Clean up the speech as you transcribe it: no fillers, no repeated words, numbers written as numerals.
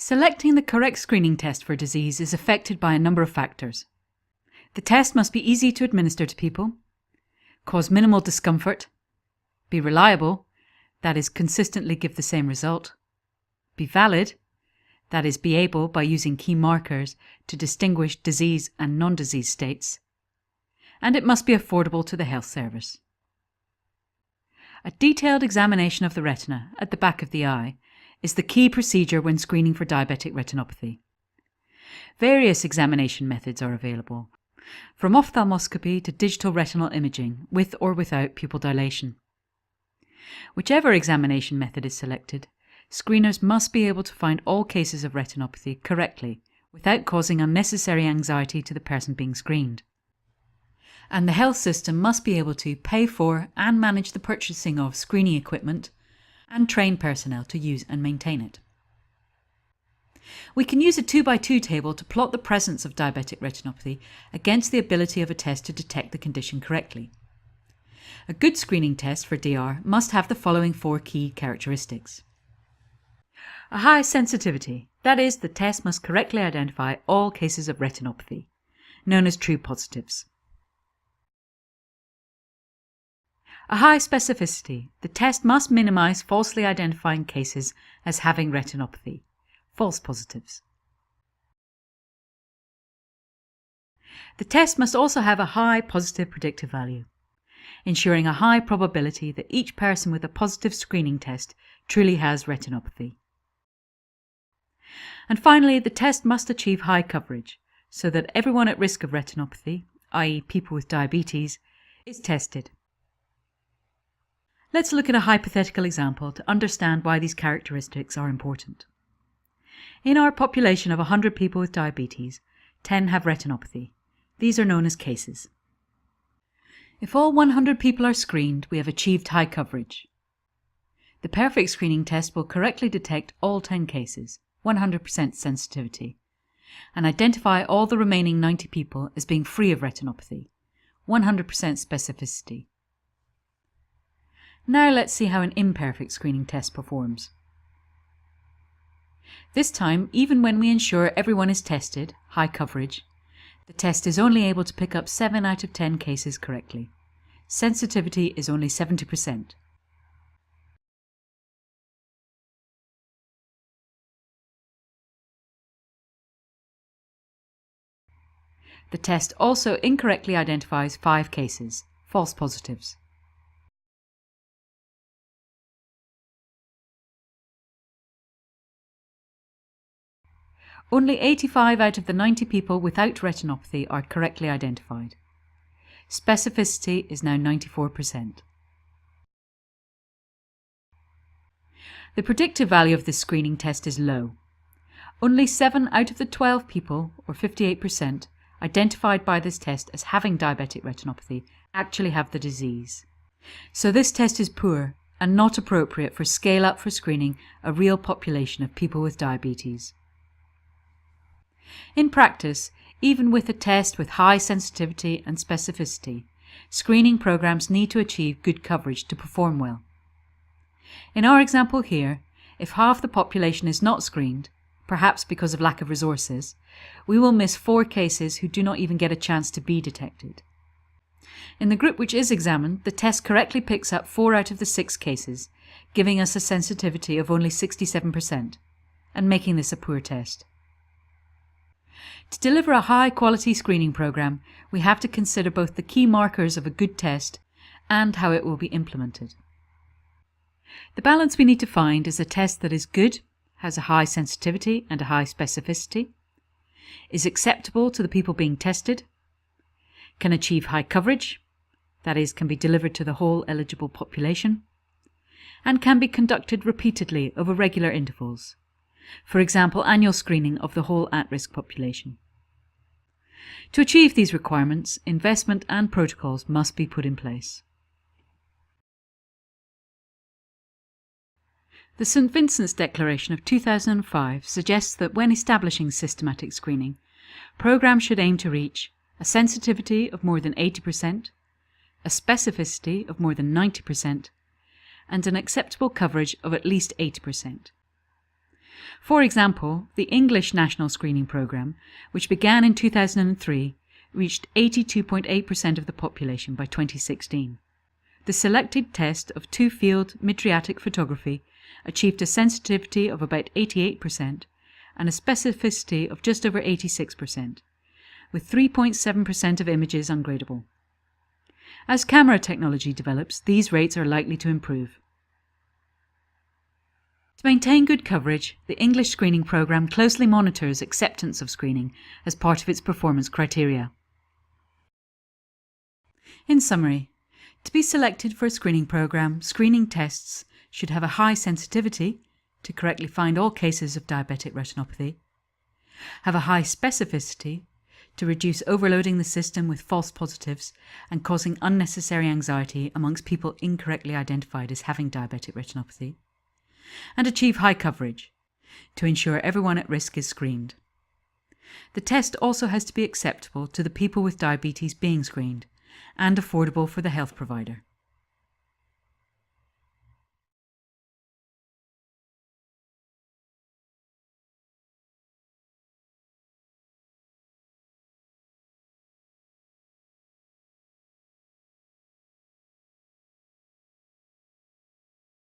Selecting the correct screening test for disease is affected by a number of factors. The test must be easy to administer to people, cause minimal discomfort, be reliable, that is, consistently give the same result, be valid, that is, be able, by using key markers, to distinguish disease and non-disease states, and it must be affordable to the health service. A detailed examination of the retina at the back of the eye is the key procedure when screening for diabetic retinopathy. Various examination methods are available, from ophthalmoscopy to digital retinal imaging, with or without pupil dilation. Whichever examination method is selected, screeners must be able to find all cases of retinopathy correctly without causing unnecessary anxiety to the person being screened. And the health system must be able to pay for and manage the purchasing of screening equipment and train personnel to use and maintain it. We can use a 2x2 table to plot the presence of diabetic retinopathy against the ability of a test to detect the condition correctly. A good screening test for DR must have the following 4 key characteristics. A high sensitivity, that is, the test must correctly identify all cases of retinopathy, known as true positives. A high specificity, the test must minimize falsely identifying cases as having retinopathy, false positives. The test must also have a high positive predictive value, ensuring a high probability that each person with a positive screening test truly has retinopathy. And finally, the test must achieve high coverage, so that everyone at risk of retinopathy, i.e. people with diabetes, is tested. Let's look at a hypothetical example to understand why these characteristics are important. In our population of 100 people with diabetes, 10 have retinopathy. These are known as cases. If all 100 people are screened, we have achieved high coverage. The perfect screening test will correctly detect all 10 cases, 100% sensitivity, and identify all the remaining 90 people as being free of retinopathy, 100% specificity. Now let's see how an imperfect screening test performs. This time, even when we ensure everyone is tested, high coverage, the test is only able to pick up 7 out of 10 cases correctly. Sensitivity is only 70%. The test also incorrectly identifies 5 cases, false positives. Only 85 out of the 90 people without retinopathy are correctly identified. Specificity is now 94%. The predictive value of this screening test is low. Only 7 out of the 12 people, or 58%, identified by this test as having diabetic retinopathy actually have the disease. So this test is poor and not appropriate for scale-up for screening a real population of people with diabetes. In practice, even with a test with high sensitivity and specificity, screening programs need to achieve good coverage to perform well. In our example here, if half the population is not screened, perhaps because of lack of resources, we will miss 4 cases who do not even get a chance to be detected. In the group which is examined, the test correctly picks up 4 out of the 6 cases, giving us a sensitivity of only 67%, and making this a poor test. To deliver a high-quality screening program, we have to consider both the key markers of a good test and how it will be implemented. The balance we need to find is a test that is good, has a high sensitivity and a high specificity, is acceptable to the people being tested, can achieve high coverage, that is, can be delivered to the whole eligible population, and can be conducted repeatedly over regular intervals. For example, annual screening of the whole at-risk population. To achieve these requirements, investment and protocols must be put in place. The St. Vincent's Declaration of 2005 suggests that when establishing systematic screening, programs should aim to reach a sensitivity of more than 80%, a specificity of more than 90%, and an acceptable coverage of at least 80%. For example, the English National Screening Programme, which began in 2003, reached 82.8% of the population by 2016. The selected test of two-field mydriatic photography achieved a sensitivity of about 88% and a specificity of just over 86%, with 3.7% of images ungradable. As camera technology develops, these rates are likely to improve. To maintain good coverage, the English Screening Programme closely monitors acceptance of screening as part of its performance criteria. In summary, to be selected for a screening programme, screening tests should have a high sensitivity to correctly find all cases of diabetic retinopathy, have a high specificity to reduce overloading the system with false positives and causing unnecessary anxiety amongst people incorrectly identified as having diabetic retinopathy, and achieve high coverage to ensure everyone at risk is screened. The test also has to be acceptable to the people with diabetes being screened and affordable for the health provider.